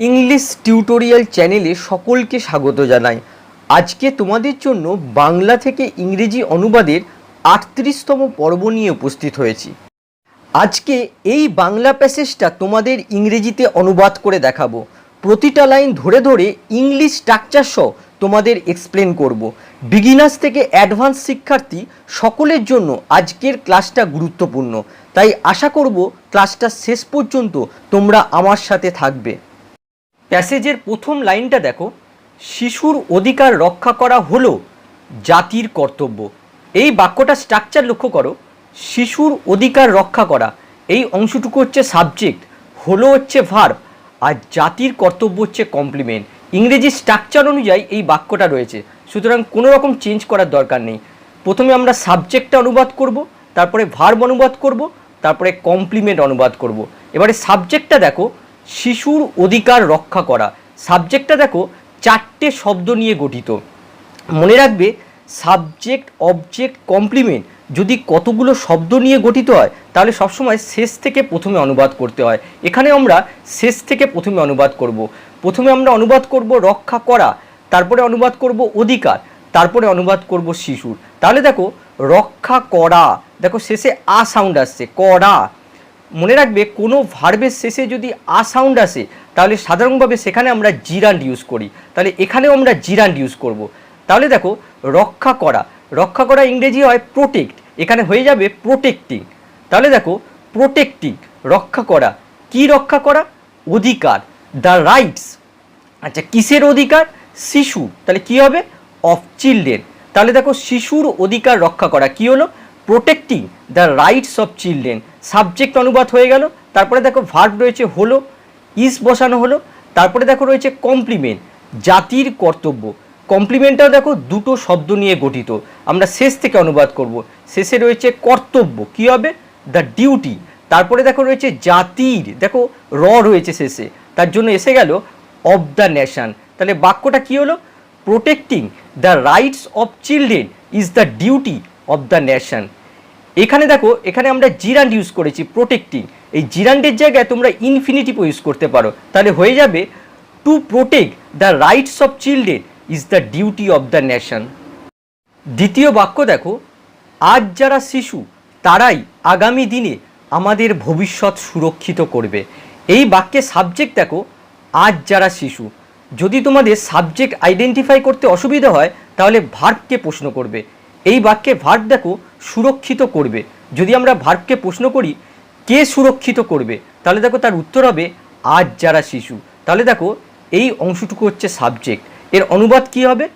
English tutorial চ্যানেলে সকলকে স্বাগত জানাই। আজকে তোমাদের জন্য বাংলা থেকে ইংরেজি অনুবাদের ৩৮তম পর্ব নিয়ে উপস্থিত হয়েছি। আজকে এই বাংলা প্যাসেজটা তোমাদের ইংরেজিতে অনুবাদ করে দেখাবো। প্রতিটা লাইন ধরে ধরে ইংলিশ স্ট্রাকচার সহ তোমাদের এক্সপ্লেন করব। বিগিনার্স থেকে অ্যাডভান্স শিক্ষার্থী সকলের জন্য আজকের ক্লাসটা গুরুত্বপূর্ণ, তাই আশা করব ক্লাসটা শেষ পর্যন্ত তোমরা আমার সাথে থাকবে। প্যাসেজের প্রথম লাইনটা দেখো, শিশুর অধিকার রক্ষা করা হলো জাতির কর্তব্য। এই বাক্যটা স্ট্রাকচার লক্ষ্য করো, শিশুর অধিকার রক্ষা করা এই অংশটুকু হচ্ছে সাবজেক্ট, হলো হচ্ছে ভার্ব, আর জাতির কর্তব্য হচ্ছে কমপ্লিমেন্ট। ইংরেজি স্ট্রাকচার অনুযায়ী এই বাক্যটা রয়েছে, সুতরাং কোনো রকম চেঞ্জ করার দরকার নেই। প্রথমে আমরা সাবজেক্টটা অনুবাদ করব, তারপরে ভার্ব অনুবাদ করব, তারপরে কমপ্লিমেন্ট অনুবাদ করব। এবারে সাবজেক্টটা দেখো, শিশুর অধিকার রক্ষা করা। সাবজেক্টটা দেখো চারটে শব্দ নিয়ে গঠিত। মনে রাখবে, সাবজেক্ট, অবজেক্ট, কমপ্লিমেন্ট যদি কতগুলো শব্দ নিয়ে গঠিত হয় তাহলে সবসময় শেষ থেকে প্রথমে অনুবাদ করতে হয়। এখানে আমরা শেষ থেকে প্রথমে অনুবাদ করব। প্রথমে আমরা অনুবাদ করব রক্ষা করা, তারপরে অনুবাদ করব অধিকার, তারপরে অনুবাদ করব শিশুর। তাহলে দেখো রক্ষা করা, দেখো শেষে আ সাউন্ড আসছে, করা। মনে রাখবে, কোনো ভার্বের শেষে যদি আ সাউন্ড আসে তাহলে সাধারণভাবে সেখানে আমরা জিরান্ড ইউজ করি, তাহলে এখানেও আমরা জিরান্ড ইউজ করব। তাহলে দেখো রক্ষা করা, রক্ষা করা ইংরেজি হয় প্রোটেক্ট, এখানে হয়ে যাবে প্রোটেক্টিং। তাহলে দেখো প্রোটেক্টিং, রক্ষা করা, কি রক্ষা করা? অধিকার, দ্য রাইটস। আচ্ছা, কিসের অধিকার? শিশু, তাহলে কি হবে? Of children. তাহলে দেখো শিশুর অধিকার রক্ষা করা কি হলো? Protecting the rights of children. Subject অনুবাদ হয়ে গেল, তারপরে দেখো ভার্ব রয়েছে হলো, ইস বসানো হলো, তারপরে দেখো রয়েছে কমপ্লিমেন্ট, জাতির কর্তব্য। কমপ্লিমেন্টটাও দেখো দুটো শব্দ নিয়ে গঠিত, আমরা শেষ থেকে অনুবাদ করব। শেষে রয়েছে কর্তব্য, কি হবে? The duty. তারপরে দেখো রয়েছে জাতির, দেখো র রয়েছে শেষে, তার জন্য এসে গেল অফ দ্য নেশন। তাহলে বাক্যটা কি হলো? Protecting the rights of children is the duty of the nation. এখানে দেখো, এখানে আমরা জিরান্ড ইউজ করেছি প্রোটেক্টিং, এই জিরান্ডের জায়গায় তোমরা ইনফিনিটিভ ইউজ করতে পারো, তাহলে হয়ে যাবে to protect the rights of children is the duty of the nation. দ্বিতীয় বাক্য দেখো, আজ যারা শিশু তারাই আগামী দিনে আমাদের ভবিষ্যৎ সুরক্ষিত করবে। এই বাক্যে সাবজেক্ট দেখো আজ যারা শিশু। যদি তোমাদের সাবজেক্ট আইডেন্টিফাই করতে অসুবিধা হয় তাহলে ভার্বকে প্রশ্ন করবে। এই বাক্যে ভার্ব দেখো সুরক্ষিত করবে। যদি আমরা ভার্বকে প্রশ্ন করি কে সুরক্ষিত করবে, তাহলে দেখো তার উত্তর হবে আজ যারা শিশু। তাহলে দেখো এই অংশটুকু হচ্ছে সাবজেক্ট, এর অনুবাদ কি হবে?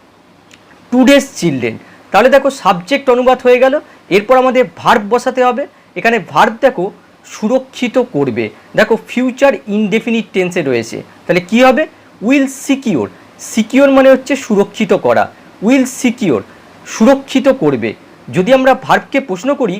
Today's children. তাহলে দেখো সাবজেক্ট অনুবাদ হয়ে গেল, এরপর আমাদের ভার্ব বসাতে হবে। এখানে ভার্ব দেখো সুরক্ষিত করবে, দেখো ফিউচার ইনডেফিনিট টেন্সে রয়েছে, তাহলে কি হবে? Will secure. সিকিওর মানে হচ্ছে সুরক্ষিত করা, উইল সিকিওর, সুরক্ষিত করবে। যদি আমরা ভার্বকে প্রশ্ন করি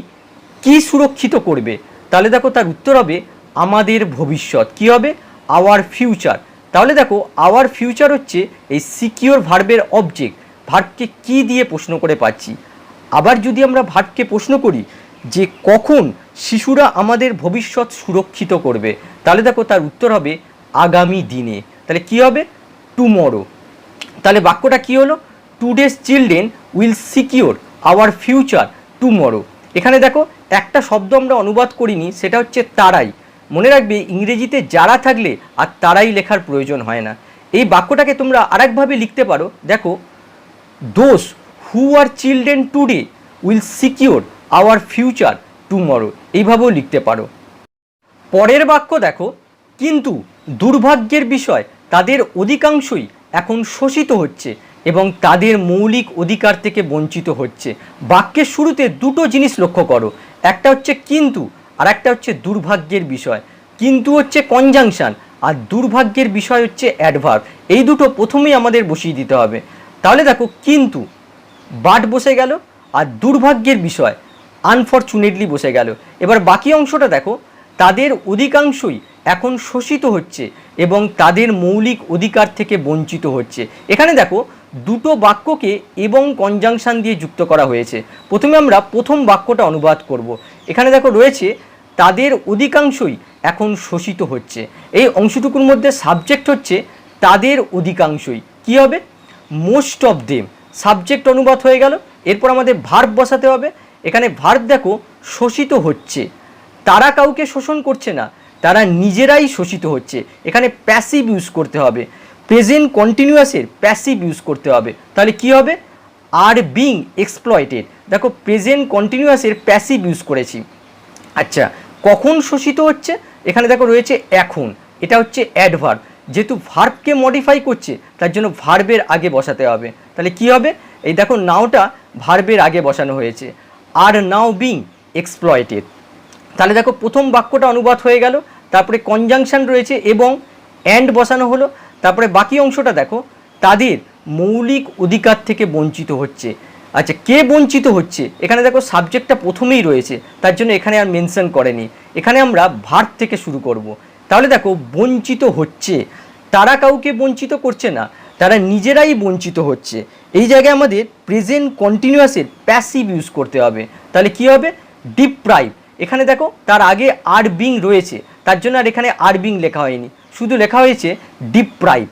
কি সুরক্ষিত করবে, তাহলে দেখো তার উত্তর হবে আমাদের ভবিষ্যৎ, কি হবে? Our future. তাহলে দেখো আওয়ার ফিউচার হচ্ছে এই সিকিওর ভার্বের অবজেক্ট। ভার্বকে কি দিয়ে প্রশ্ন করে পাচ্ছি। আবার যদি আমরা ভার্বকে প্রশ্ন করি যে কখন শিশুরা আমাদের ভবিষ্যৎ সুরক্ষিত করবে, তাহলে দেখো তার উত্তর হবে আগামী দিনে, তাহলে কি হবে? টুমরো। তাহলে বাক্যটা কি হলো? Today's children will secure our future tomorrow. এখানে দেখো একটা শব্দ আমরা অনুবাদ করিনি, সেটা হচ্ছে তারাই। মনে রাখবে, ইংরেজিতে যারা থাকলে আর তারাই লেখার প্রয়োজন হয় না। এই বাক্যটাকে তোমরা আরেকভাবে লিখতে পারো, দেখো those who are children today will secure our future tomorrow, এইভাবেও লিখতে পারো। পরের বাক্য দেখো, কিন্তু দুর্ভাগ্যের বিষয় তাদের অধিকাংশই এখন শোষিত হচ্ছে এবং তাদের মৌলিক অধিকার থেকে বঞ্চিত হচ্ছে। বাক্যের শুরুতে দুটো জিনিস লক্ষ্য করো, একটা হচ্ছে কিন্তু আর একটা হচ্ছে দুর্ভাগ্যের বিষয়। কিন্তু হচ্ছে কনজাংশন আর দুর্ভাগ্যের বিষয় হচ্ছে অ্যাডভার্ব। এই দুটো প্রথমেই আমাদের বসিয়ে দিতে হবে। তাহলে দেখো কিন্তু বাট বসে গেল আর দুর্ভাগ্যের বিষয় আনফরচুনেটলি বসে গেল। এবার বাকি অংশটা দেখো, তাদের অধিকাংশই এখন শোষিত হচ্ছে এবং তাদের মৌলিক অধিকার থেকে বঞ্চিত হচ্ছে। এখানে দেখো দুটো বাক্যকে এবং কনজাংশন দিয়ে যুক্ত করা হয়েছে। প্রথমে আমরা প্রথম বাক্যটা অনুবাদ করব। এখানে দেখো রয়েছে তাদের অধিকাংশই এখন শোষিত হচ্ছে। এই অংশটুকুর মধ্যে সাবজেক্ট হচ্ছে তাদের অধিকাংশই, কি হবে মোস্ট অফ দেম, সাবজেক্ট অনুবাদ হয়ে গেল। এরপর আমাদের ভার্ব বসাতে হবে। এখানে ভার্ব দেখো শোষিত হচ্ছে, তারা কাউকে শোষণ করছে না, তারা নিজেরাই শোষিত হচ্ছে। এখানে প্যাসিভ ইউজ করতে হবে, প্রেজেন্ট কন্টিনিউয়াসের প্যাসিভ ইউজ করতে হবে। তাহলে কি হবে আর বিং এক্সপ্লয়েটেড, দেখো প্রেজেন্ট কন্টিনিউয়াসের প্যাসিভ ইউজ করেছি। আচ্ছা কখন শোষিত হচ্ছে, এখানে দেখো রয়েছে এখন, এটা হচ্ছে অ্যাডভার্ব, যেহেতু ভার্বকে মডিফাই করছে তার জন্য ভার্বের আগে বসাতে হবে। তাহলে কি হবে, এই দেখো নাওটা ভার্বের আগে বসানো হয়েছে, আর নাও বিং এক্সপ্লয়েটেড। তাহলে দেখো প্রথম বাক্যটা অনুবাদ হয়ে গেল, তারপরে কনজাংশন রয়েছে এবং অ্যান্ড বসানো হলো। তারপরে বাকি অংশটা দেখো, তাদের মৌলিক অধিকার থেকে বঞ্চিত হচ্ছে। আচ্ছা কে বঞ্চিত হচ্ছে, এখানে দেখো সাবজেক্টটা প্রথমেই রয়েছে, তার জন্য এখানে আর মেনশন করেনি, এখানে আমরা ভার্ব থেকে শুরু করব। তাহলে দেখো বঞ্চিত হচ্ছে, তারা কাউকে বঞ্চিত করছে না, তারা নিজেরাই বঞ্চিত হচ্ছে। এই জায়গায় আমাদের প্রেজেন্ট কন্টিনিউয়াসের প্যাসিভ ইউজ করতে হবে। তাহলে কি হবে ডিপ্রাইভ, এখানে দেখো তার আগে আর বিং রয়েছে, তার জন্য আর এখানে আর বিং লেখা হয়নি, শুধু লেখা হয়েছে ডিপ্রাইভ,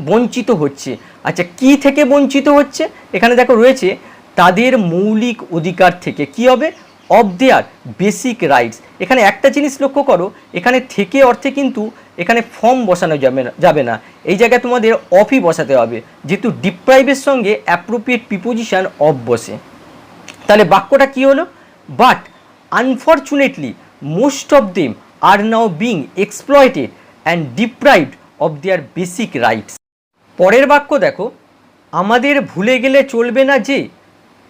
বঞ্চিত হচ্ছে। আচ্ছা কি থেকে বঞ্চিত হচ্ছে, এখানে দেখো রয়েছে তাদের মৌলিক অধিকার থেকে, কি হবে অফ দেয়ার বেসিক রাইটস। এখানে একটা জিনিস লক্ষ্য করো, এখানে থেকে অর্থে কিন্তু এখানে ফর্ম বসানো যাবে না, এই জায়গায় তোমাদের অফই বসাতে হবে, যেহেতু ডিপ্রাইভের সঙ্গে অ্যাপ্রোপ্রিয়েট প্রিপোজিশন অফ বসে। তাহলে বাক্যটা কি হলো, but unfortunately most of them are now being exploited and deprived of their basic rights. পরের বাক্য দেখো, আমাদের ভুলে গেলে চলবে না যে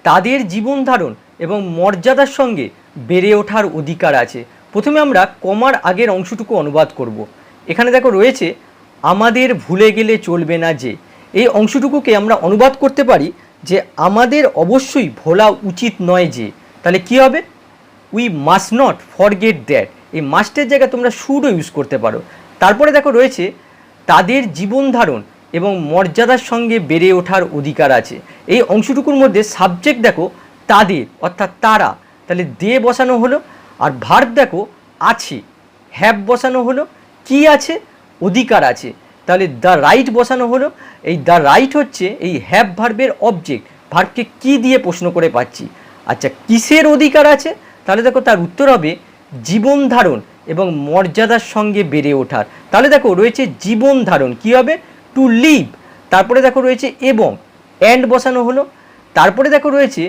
তাদের জীবন ধারণ এবং মর্যাদার সঙ্গে বেড়ে ওঠার অধিকার আছে। প্রথমে আমরা কমার আগের অংশটুকু অনুবাদ করব। এখানে দেখো রয়েছে আমাদের ভুলে গেলে চলবে না যে, এই অংশটুকুকে আমরা অনুবাদ করতে পারি যে আমাদের অবশ্যই ভোলা উচিত নয় যে। তাহলে কি হবে we must not forget that, এই মাস্টের জায়গায় তোমরা শুডও ইউজ করতে পারো। তারপরে দেখো রয়েছে তাদের জীবন ধারণ এবং মর্যাদার সঙ্গে বেড়ে ওঠার অধিকার আছে। এই অংশটুকুর মধ্যে সাবজেক্ট দেখো তাদের অর্থাৎ তারা, তাহলে দে বসানো হলো, আর ভার্ব দেখো আছে, হ্যাভ বসানো হলো, কি আছে অধিকার আছে, তাহলে দ্য রাইট বসানো হলো। এই দ্য রাইট হচ্ছে এই হ্যাভ ভার্বের অবজেক্ট, ভার্বকে কি দিয়ে প্রশ্ন করে পাচ্ছি। আচ্ছা কিসের অধিকার আছে, তাহলে দেখো তার উত্তর হবে জীবন ধারণ এবং মর্যাদার সঙ্গে বেড়ে ওঠার। তাহলে দেখো রয়েছে জীবন ধারণ, কি হবে টু লিভ, তারপরে দেখো রয়েছে এবং অ্যান্ড বসানো হলো, তারপরে দেখো রয়েছে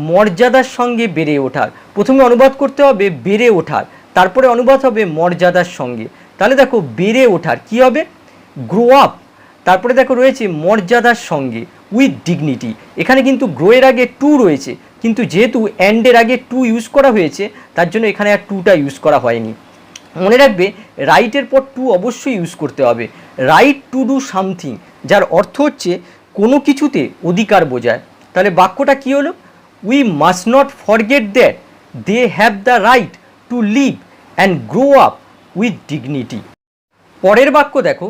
মর্যাদার সঙ্গে বেড়ে ওঠার। প্রথমে অনুবাদ করতে হবে বেড়ে ওঠার, তারপরে অনুবাদ হবে মর্যাদার সঙ্গে। তাহলে দেখো বেড়ে ওঠার কি হবে গ্রো আপ, তারপরে দেখো রয়েছে মর্যাদার সঙ্গে উইথ ডিগনিটি। এখানে কিন্তু গ্রো এর আগে টু রয়েছে, কিন্তু যেহেতু অ্যান্ডের আগে টু ইউজ করা হয়েছে তার জন্য এখানে আর টুটা ইউজ করা হয়নি। মনে রাখবে রাইটের পর টু অবশ্যই ইউজ করতে হবে, রাইট টু ডু সামথিং, যার অর্থ হচ্ছে কোনো কিছুতে অধিকার বোঝায়। তাহলে বাক্যটা কি হলো we must not forget that they have the right to live and grow up with dignity. পরের বাক্য দেখো,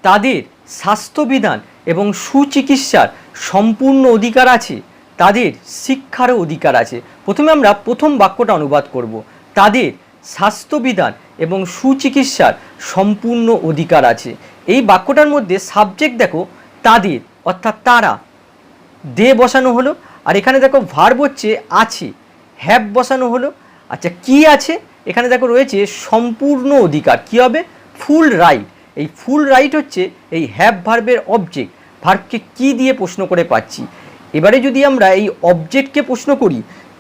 তাদের স্বাস্থ্যবিধান এবং সুচিকিৎসার সম্পূর্ণ অধিকার আছে, তাদের শিক্ষারও অধিকার আছে। প্রথমে আমরা প্রথম বাক্যটা অনুবাদ করব, তাদের স্বাস্থ্যবিধান এবং সুচিকিৎসার সম্পূর্ণ অধিকার আছে। এই বাক্যটার মধ্যে সাবজেক্ট দেখো তাদের অর্থাৎ তারা, দে বসানো হলো, আর এখানে দেখো ভার্ব হচ্ছে আছে, হ্যাভ বসানো হলো। আচ্ছা কি আছে, এখানে দেখো রয়েছে সম্পূর্ণ অধিকার, কি হবে ফুল রাইট। এই ফুল রাইট হচ্ছে এই হ্যাভ ভার্বের অবজেক্ট, ভার্বকে কি দিয়ে প্রশ্ন করে পাচ্ছি। এবারে যদি আমরা এই অবজেক্টকে প্রশ্ন করি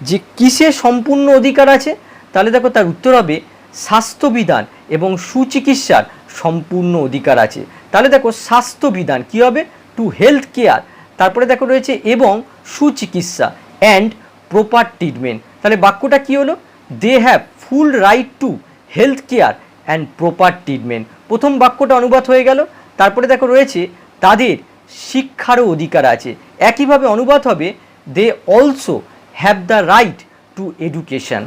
যে কিসে সম্পূর্ণ অধিকার আছে, তাহলে দেখো তার উত্তর হবে স্বাস্থ্যবিধান এবং সুচিকিৎসার সম্পূর্ণ অধিকার আছে। তাহলে দেখো স্বাস্থ্যবিধান কি হবে টু হেলথ কেয়ার, তারপরে দেখো রয়েছে এবং সুচিকিৎসা অ্যান্ড প্রপার ট্রিটমেন্ট। তাহলে বাক্যটা কি হলো they have full right to health care and proper treatment. প্রথম বাক্যটা অনুবাদ হয়ে গেল, তারপরে দেখো রয়েছে তাদের শিক্ষারও অধিকার আছে, একইভাবে অনুবাদ হবে they also have the right to education.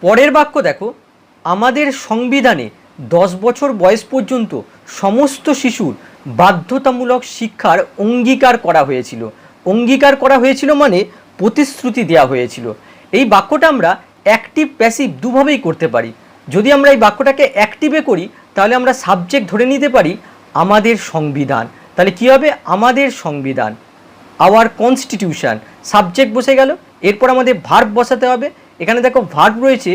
পরের বাক্য দেখো, আমাদের সংবিধানে 10 বছর বয়স পর্যন্ত সমস্ত শিশুর বাধ্যতামূলক শিক্ষার অঙ্গীকার করা হয়েছিল। অঙ্গীকার করা হয়েছিল মানে প্রতিশ্রুতি দেওয়া হয়েছিল। এই বাক্যটা আমরা অ্যাক্টিভ প্যাসিভ দুভাবেই করতে পারি। যদি আমরা এই বাক্যটাকে অ্যাক্টিভে করি তাহলে আমরা সাবজেক্ট ধরে নিতে পারি আমাদের সংবিধান। তাহলে কী হবে? আমাদের সংবিধান, আওয়ার কনস্টিটিউশন। সাবজেক্ট বসে গেল, এরপর আমাদের ভার্ব বসাতে হবে। এখানে দেখো ভার্ব রয়েছে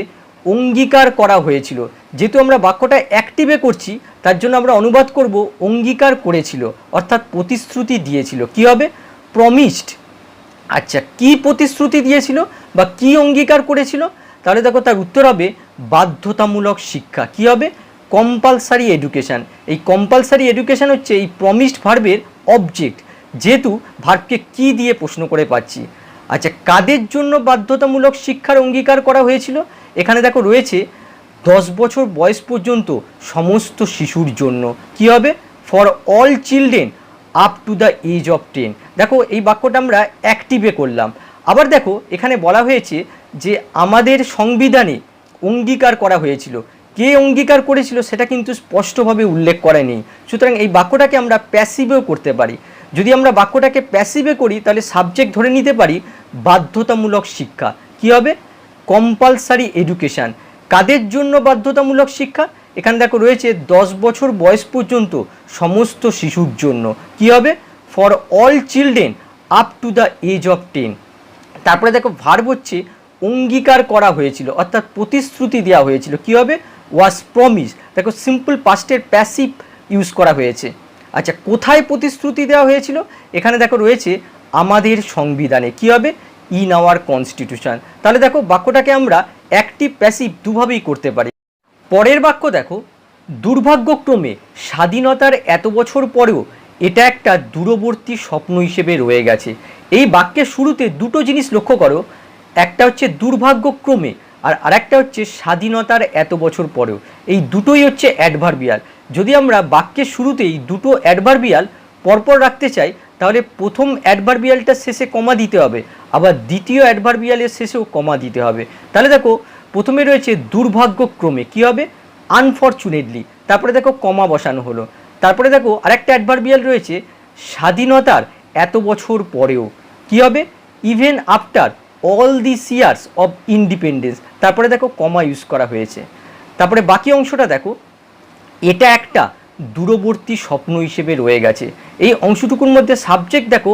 অঙ্গীকার করা হয়েছিল। যেহেতু আমরা বাক্যটা অ্যাক্টিভে করছি তার জন্য আমরা অনুবাদ করব অঙ্গীকার করেছিল, অর্থাৎ প্রতিশ্রুতি দিয়েছিল। কি হবে? প্রমিসড। আচ্ছা, কি প্রতিশ্রুতি দিয়েছিল বা কি অঙ্গীকার করেছিল? তাহলে দেখো তার উত্তর হবে বাধ্যতামূলক শিক্ষা। কি হবে? Compulsory education. এই কম্পালসারি এডুকেশান হচ্ছে এই প্রমিসড ভার্বের অবজেক্ট, যেহেতু ভার্বকে কি দিয়ে প্রশ্ন করে পাচ্ছি। আচ্ছা, কাদের জন্য বাধ্যতামূলক শিক্ষার অঙ্গীকার করা হয়েছিল? এখানে দেখো রয়েছে 10 বছর বয়স পর্যন্ত সমস্ত শিশুর জন্য। কি হবে? For all children up to the age of 10। দেখো এই বাক্যটা আমরা অ্যাক্টিভে করলাম। আবার দেখো এখানে বলা হয়েছে যে আমাদের সংবিধানে অঙ্গীকার করা হয়েছিল। কে অঙ্গীকার করেছিল সেটা কিন্তু স্পষ্টভাবে উল্লেখ করা নেই। সুতরাং এই বাক্যটাকে আমরা প্যাসিভেও করতে পারি। যদি আমরা বাক্যটাকে প্যাসিভে করি তাহলে সাবজেক্ট ধরে নিতে পারি বাধ্যতামূলক শিক্ষা। কি হবে? Compulsory education. কাদের জন্য বাধ্যতামূলক শিক্ষা? এখানে দেখো রয়েছে 10 বছর বয়স পর্যন্ত সমস্ত শিশুর জন্য। কি হবে? For all children up to the age of 10। তারপরে দেখো ভার্ব হচ্ছে অঙ্গীকার করা হয়েছিল, অর্থাৎ প্রতিশ্রুতি দেওয়া হয়েছিল। কি হবে? ওয়াজ প্রমিস। দেখো সিম্পল পাস্টের প্যাসিভ ইউজ করা হয়েছে। আচ্ছা, কোথায় প্রতিশ্রুতি দেওয়া হয়েছিল? এখানে দেখো রয়েছে আমাদের সংবিধানে। কি হবে? In our constitution. তাহলে দেখো বাক্যটাকে আমরা অ্যাক্টিভ প্যাসিভ দুভাবেই করতে পারি। পরের বাক্য দেখো, দুর্ভাগ্যক্রমে স্বাধীনতার এত বছর পরেও এটা একটা দূরবর্তী স্বপ্ন হিসেবে রয়ে গেছে। এই বাক্যের শুরুতে দুটো জিনিস লক্ষ্য করো, একটা হচ্ছে দুর্ভাগ্যক্রমে আর আরেকটা হচ্ছে স্বাধীনতার এত বছর পরেও। এই দুটোই হচ্ছে অ্যাডভার্বিয়াল। যদি আমরা বাক্যের শুরুতেই দুটো অ্যাডভার্বিয়াল পরপর রাখতে চাই তাহলে প্রথম অ্যাডভার্বিয়ালটার শেষে কমা দিতে হবে, আবার দ্বিতীয় অ্যাডভার্বিয়ালের শেষেও কমা দিতে হবে। তাহলে দেখো প্রথমে রয়েছে দুর্ভাগ্যক্রমে। কি হবে? আনফরচুনেটলি। তারপরে দেখো কমা বসানো হলো। তারপরে দেখো আরেকটা অ্যাডভার্বিয়াল রয়েছে স্বাধীনতার এত বছর পরেও। কি হবে? Even after all this years of independence. তারপরে দেখো কমা ইউজ করা হয়েছে। তারপরে বাকি অংশটা দেখো, এটা একটা দূরবর্তী স্বপ্ন হিসেবে রয়ে গেছে। এই অংশটুকুর মধ্যে সাবজেক্ট দেখো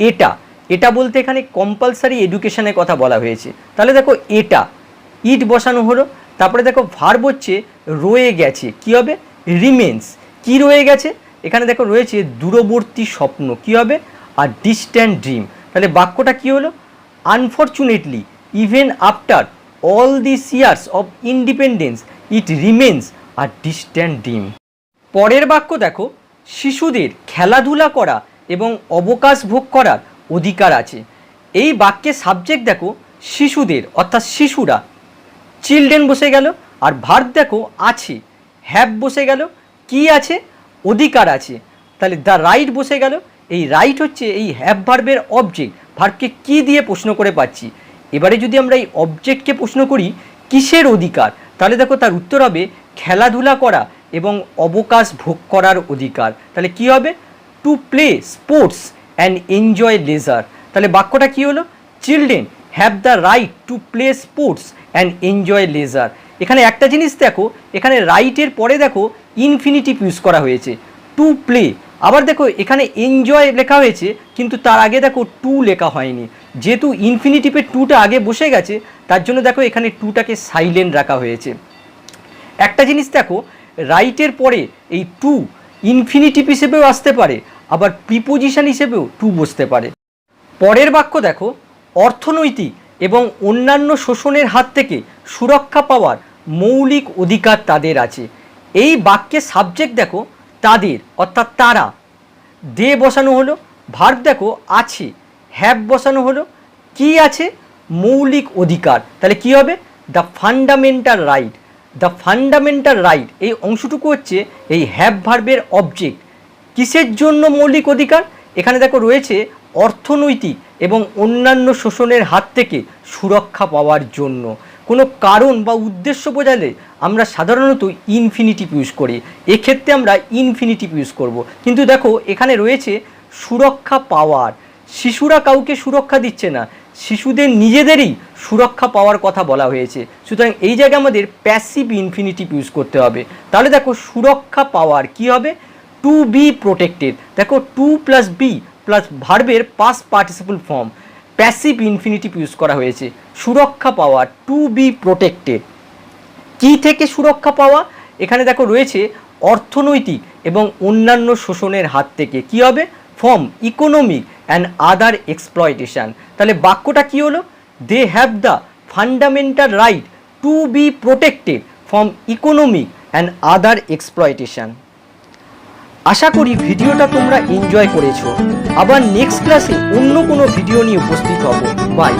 এটা। এটা বলতে এখানে কম্পালসারি এডুকেশনের কথা বলা হয়েছে। তাহলে দেখো এটা, ইট বসানো হলো। তারপরে দেখো ভার্ব হচ্ছে রয়ে গেছে। কি হবে? রিমেন্স। কি রয়ে গেছে? এখানে দেখো রয়েছে দূরবর্তী স্বপ্ন। কি হবে? আর ডিস্ট্যান্ট ড্রিম। তাহলে বাক্যটা কি হলো? Unfortunately even after all this years of independence it remains a distant dream. পরের বাক্য দেখো, শিশুদের খেলাধুলা করা এবং অবকাশ ভোগ করার অধিকার আছে। এই বাক্যে সাবজেক্ট দেখো শিশুদের, অর্থাৎ শিশুরা, চিলড্রেন বসে গেল। আর ভার্ব দেখো আছে, হ্যাভ বসে গেল। কি আছে? অধিকার আছে। তাহলে দ্য রাইট বসে গেল। এই রাইট হচ্ছে এই হ্যাভ ভার্বের অবজেক্ট। ভার্বকে কি দিয়ে প্রশ্ন করে পাচ্ছি? এবারে যদি আমরা এই অবজেক্টকে প্রশ্ন করি কিসের অধিকার, তাহলে দেখো তার উত্তর হবে খেলাধুলা করা এবং অবকাশ ভোগ করার অধিকার। তাহলে কি হবে? To play sports and enjoy leisure. তাহলে বাক্যটা কি হলো? Children have the right to play sports and enjoy leisure. এখানে একটা জিনিস দেখো, এখানে রাইটের পরে দেখো ইনফিনিটিভ ইউজ করা হয়েছে, টু প্লে। আবার দেখো এখানে এনজয় লেখা হয়েছে কিন্তু তার আগে দেখো টু লেখা হয়নি। যেহেতু ইনফিনিটিভের টুটা আগে বসে গেছে তার জন্য দেখো এখানে টুটাকে সাইলেন্ট রাখা হয়েছে। একটা জিনিস দেখো, রাইটের পরে এই টু ইনফিনিটিভ হিসেবেও আসতে পারে, আবার প্রিপোজিশন হিসেবেও টু বসতে পারে। পরের বাক্য দেখো, অর্থনৈতিক এবং অন্যান্য শোষণের হাত থেকে সুরক্ষা পাওয়ার মৌলিক অধিকার তাদের আছে। এই বাক্যে সাবজেক্ট দেখো তাদের, অর্থাৎ তারা, দে বসানো হলো। ভার্ব দেখো আছে, হ্যাভ বসানো হলো। কি আছে? মৌলিক অধিকার। তাহলে কি হবে? The fundamental right. The fundamental right এই অংশটুকু হচ্ছে এই হ্যাভ ভার্বের অবজেক্ট। কিসের জন্য মৌলিক অধিকার? এখানে দেখো রয়েছে অর্থনৈতিক এবং অন্যান্য শোষণের হাত থেকে সুরক্ষা পাওয়ার জন্য। কোনো কারণ বা উদ্দেশ্য বোঝালে আমরা সাধারণত ইনফিনিটিভ ইউজ করি, এক্ষেত্রে আমরা ইনফিনিটিভ ইউজ করব। কিন্তু দেখো এখানে রয়েছে সুরক্ষা পাওয়ার। শিশুরা কাউকে সুরক্ষা দিচ্ছে না, শিশুদের নিজেদেরই সুরক্ষা পাওয়ার কথা বলা হয়েছে। সুতরাং এই জায়গায় আমাদের প্যাসিভ ইনফিনিটিভ ইউজ করতে হবে। তাহলে দেখো সুরক্ষা পাওয়ার কি হবে, টু বি প্রোটেক্টেড। দেখো টু প্লাস বি প্লাস ভার্বের past participle form, passive infinitive use করা হয়েছে। সুরক্ষা পাওয়ার, টু বি প্রোটেক্টেড। কি থেকে সুরক্ষা পাওয়া, এখানে দেখো রয়েছে অর্থনৈতিক এবং অন্যান্য শোষণের হাত থেকে। কি হবে, from economic and other exploitation. তাহলে বাক্যটা কি হলো, they have the fundamental right to be protected from economic and other exploitation. আশা করি ভিডিওটা তোমরা এনজয় করেছো। আবার নেক্সট ক্লাসে অন্য কোনো ভিডিও নিয়ে উপস্থিত হব। বাই।